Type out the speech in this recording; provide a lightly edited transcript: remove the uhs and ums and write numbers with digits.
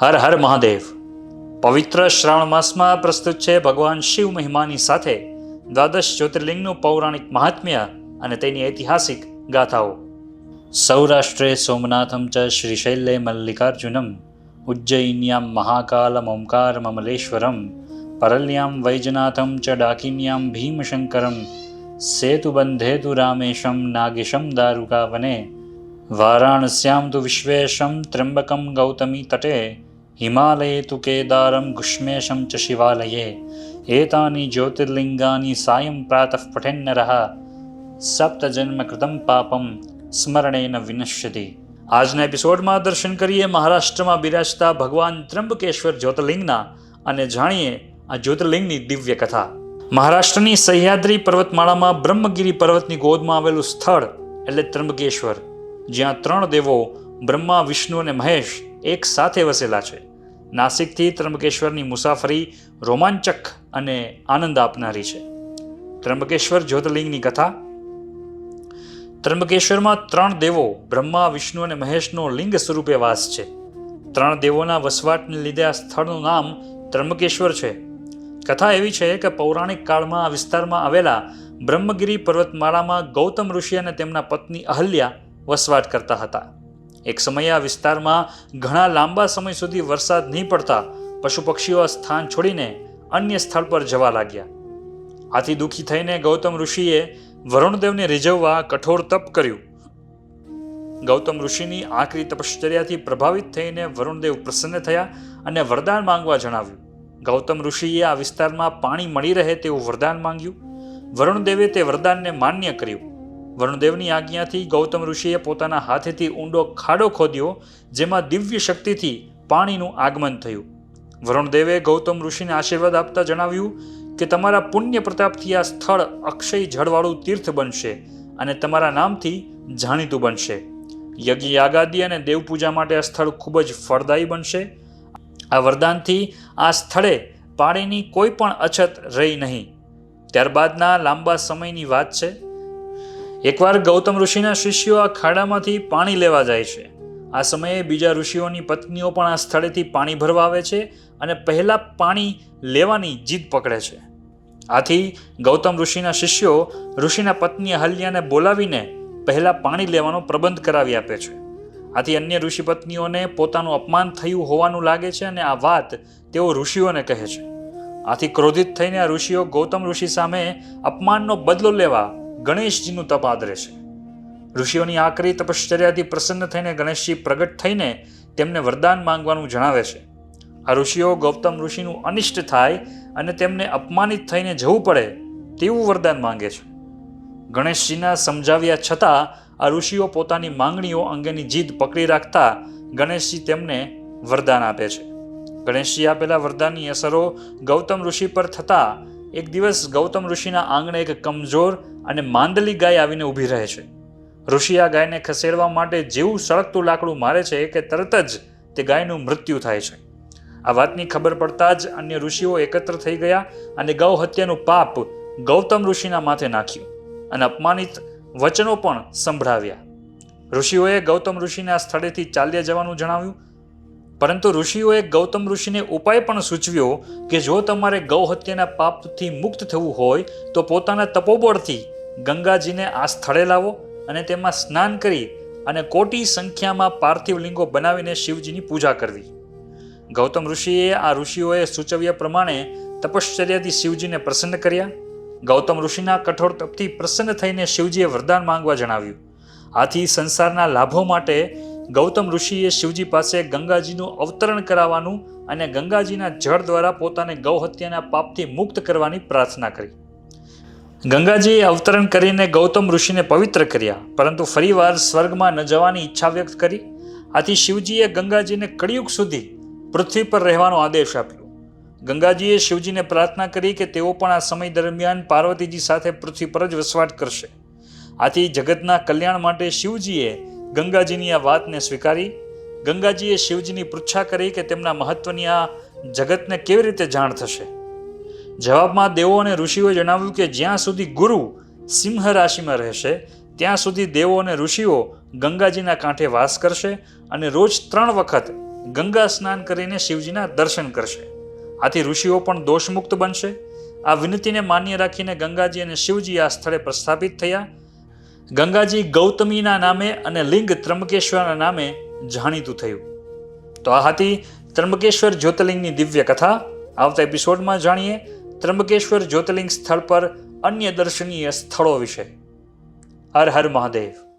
હર હર મહાદેવ. પવિત્ર શ્રાવણ માસમાં પ્રસ્તુત છે ભગવાન શિવ મહિમાની સાથે દ્વાદશ જ્યોતિર્લિંગનું પૌરાણિક મહાત્મ્ય અને તેની ઐતિહાસિક ગાથાઓ. સૌરાષ્ટ્રે સોમનાથમ ચ શ્રીશૈલે મલ્લિકાર્જુનમ ઉજ્જૈન્યામ મહાકાલમ ઓમકાર મમલેશ્વરમ પરલ્યામ વૈજનાથમ ચ ડાકિન્યામ ભીમશંકરમ સેતુબંધેતુ રામેશમ નાગેશમ દારુકાવને વારાણસ્યામ તુ વિશ્વેશમ ત્ર્યંબકમ ગૌતમી તટે હિમાલયે તુ કેદારમ ગુષ્મેશમ ચ શિવાલયે એતાની જ્યોતિર્લિંગાની સાયં પ્રાતઃ પઠેન્નરઃ સપ્તજન્મ કૃતમ પાપમ સ્મરણેન વિનશ્યતિ. આજના એપિસોડમાં દર્શન કરીએ મહારાષ્ટ્રમાં બિરાજતા ભગવાન ત્ર્યંબકેશ્વર જ્યોતિર્લિંગના અને જાણીએ આ જ્યોતિર્લિંગની દિવ્ય કથા. મહારાષ્ટ્રની સહ્યાદ્રી પર્વતમાળામાં બ્રહ્મગીરી પર્વતની ગોદમાં આવેલું સ્થળ એટલે ત્ર્યંબકેશ્વર, જ્યાં 3 દેવો બ્રહ્મા, વિષ્ણુ અને મહેશ એક સાથે વસેલા છે. નાસિકથી ત્ર્યંબકેશ્વરની મુસાફરી રોમાંચક અને આનંદ આપનારી છે. ત્ર્યંબકેશ્વર જ્યોતિર્લિંગની કથા. ત્ર્યંબકેશ્વરમાં 3 દેવો બ્રહ્મા, વિષ્ણુ અને મહેશનો લિંગ સ્વરૂપે વાસ છે. 3 દેવોના વસવાટને લીધે આ સ્થળનું નામ ત્ર્યંબકેશ્વર છે. કથા એવી છે કે પૌરાણિક કાળમાં આ વિસ્તારમાં આવેલા બ્રહ્મગીરી પર્વતમાળામાં ગૌતમ ઋષિ અને તેમના પત્ની અહલ્યા વસવાટ કરતા હતા. એક સમયે આ વિસ્તારમાં ઘણા લાંબા સમય સુધી વરસાદ નહીં પડતા પશુ પક્ષીઓ આ સ્થાન છોડીને અન્ય સ્થળ પર જવા લાગ્યા. આથી દુઃખી થઈને ગૌતમ ઋષિએ વરુણદેવને રીઝવવા કઠોર તપ કર્યું. ગૌતમ ઋષિની આકરી તપશ્ચર્યાથી પ્રભાવિત થઈને વરુણદેવ પ્રસન્ન થયા અને વરદાન માંગવા જણાવ્યું. ગૌતમ ઋષિએ આ વિસ્તારમાં પાણી મળી રહે તેવું વરદાન માંગ્યું. વરુણદેવે તે વરદાનને માન્ય કર્યું. વરુણદેવની આજ્ઞાથી ગૌતમ ઋષિએ પોતાના હાથેથી ઊંડો ખાડો ખોદ્યો, જેમાં દિવ્ય શક્તિથી પાણીનું આગમન થયું. વરુણદેવે ગૌતમ ઋષિને આશીર્વાદ આપતા જણાવ્યું કે તમારા પુણ્ય પ્રતાપથી આ સ્થળ અક્ષય જળવાળું તીર્થ બનશે અને તમારા નામથી જાણીતું બનશે. યજ્ઞ, યાગાદિ અને દેવપૂજા માટે આ સ્થળ ખૂબ જ ફળદાયી બનશે. આ વરદાનથી આ સ્થળે પાણીની કોઈ પણ અછત રહી નહીં. ત્યારબાદના લાંબા સમયની વાત છે. એકવાર ગૌતમ ઋષિના શિષ્યો આ ખાડામાંથી પાણી લેવા જાય છે. આ સમયે બીજા ઋષિઓની પત્નીઓ પણ આ સ્થળેથી પાણી ભરવા આવે છે અને પહેલા પાણી લેવાની જીદ પકડે છે. આથી ગૌતમ ઋષિના શિષ્યો ઋષિના પત્ની અહલ્યાને બોલાવીને પહેલા પાણી લેવાનો પ્રબંધ કરાવી આપે છે. આથી અન્ય ઋષિ પત્નીઓને પોતાનું અપમાન થયું હોવાનું લાગે છે અને આ વાત તેઓ ઋષિઓને કહે છે. આથી ક્રોધિત થઈને આ ઋષિઓ ગૌતમ ઋષિ સામે અપમાનનો બદલો લેવા ગણેશજીનું તપ આદરે છે. ઋષિઓની આકરી તપશ્ચર્યાથી પ્રસન્ન થઈને ગણેશજી પ્રગટ થઈને તેમને વરદાન માંગવાનું જણાવે છે. આ ઋષિઓ ગૌતમ ઋષિનું અનિષ્ટ થાય અને તેમને અપમાનિત થઈને જવું પડે તેવું વરદાન માંગે છે. ગણેશજીના સમજાવ્યા છતાં આ ઋષિઓ પોતાની માંગણીઓ અંગેની જીદ પકડી રાખતા ગણેશજી તેમને વરદાન આપે છે. ગણેશજી આપેલા વરદાનની અસરો ગૌતમ ઋષિ પર થતા એક દિવસ ગૌતમ ઋષિના આંગણે એક કમજોર અને માંદલી ગાય આવીને ઊભી રહે છે. ઋષિ આ ગાયને ખસેડવા માટે જેવું સળગતું લાકડું મારે છે કે તરત જ તે ગાયનું મૃત્યુ થાય છે. આ વાતની ખબર પડતા જ અન્ય ઋષિઓ એકત્ર થઈ ગયા અને ગૌ હત્યાનું પાપ ગૌતમ ઋષિના માથે નાખ્યું અને અપમાનિત વચનો પણ સંભળાવ્યા. ઋષિઓએ ગૌતમ ઋષિને આ સ્થળેથી ચાલ્યા જવાનું જણાવ્યું, પરંતુ ઋષિઓએ ગૌતમ ઋષિને ઉપાય પણ સૂચવ્યો કે જો તમારે ગૌ હત્યાના પાપથી મુક્ત થવું હોય તો પોતાના તપોબળથી ગંગાજીને આ સ્થળે લાવો અને તેમાં સ્નાન કરી અને કોટી સંખ્યામાં પાર્થિવ લિંગો બનાવીને શિવજીની પૂજા કરવી. ગૌતમ ઋષિએ આ ઋષિઓએ સૂચવ્યા પ્રમાણે તપશ્ચર્યાથી શિવજીને પ્રસન્ન કર્યા. ગૌતમ ઋષિના કઠોર તપથી પ્રસન્ન થઈને શિવજીએ વરદાન માંગવા જણાવ્યું. આથી સંસારના લાભો માટે ગૌતમ ઋષિએ શિવજી પાસે ગંગાજીનું અવતરણ કરાવવાનું અને ગંગાજીના જળ દ્વારા પોતાને ગૌ હત્યાના પાપથી મુક્ત કરવાની પ્રાર્થના કરી. ગંગાજીએ અવતરણ કરીને ગૌતમ ઋષિને પવિત્ર કર્યા, પરંતુ ફરીવાર સ્વર્ગમાં ન જવાની ઈચ્છા વ્યક્ત કરી. આથી શિવજીએ ગંગાજીને કળિયુગ સુધી પૃથ્વી પર રહેવાનો આદેશ આપ્યો. ગંગાજીએ શિવજીને પ્રાર્થના કરી કે તેઓ પણ આ સમય દરમિયાન પાર્વતીજી સાથે પૃથ્વી પર જ વસવાટ કરશે. આથી જગતના કલ્યાણ માટે શિવજીએ ગંગાજીની આ વાતને સ્વીકારી. ગંગાજીએ શિવજીની પૃચ્છા કરી કે તેમના મહત્વની આ જગતને કેવી રીતે જાણ થશે. જવાબમાં દેવો અને ઋષિઓએ જણાવ્યું કે જ્યાં સુધી ગુરુ સિંહ રાશિમાં રહેશે ત્યાં સુધી દેવો અને ઋષિઓ ગંગાજીના કાંઠે વાસ કરશે અને રોજ 3 વખત ગંગા સ્નાન કરીને શિવજીના દર્શન કરશે. આથી ઋષિઓ પણ દોષમુક્ત બનશે. આ વિનંતીને માન્ય રાખીને ગંગાજી અને શિવજી આ સ્થળે પ્રસ્થાપિત થયા. ગંગાજી ગૌતમીના નામે અને લિંગ ત્રંબકેશ્વરના નામે જાણીતું થયું. તો આ હતી ત્રંબકેશ્વર જ્યોતિર્લિંગની દિવ્ય કથા. આવતા એપિસોડમાં જાણીએ ત્રંબકેશ્વર જ્યોતિર્લિંગ સ્થળ પર અન્ય દર્શનીય સ્થળો વિશે. હર હર મહાદેવ.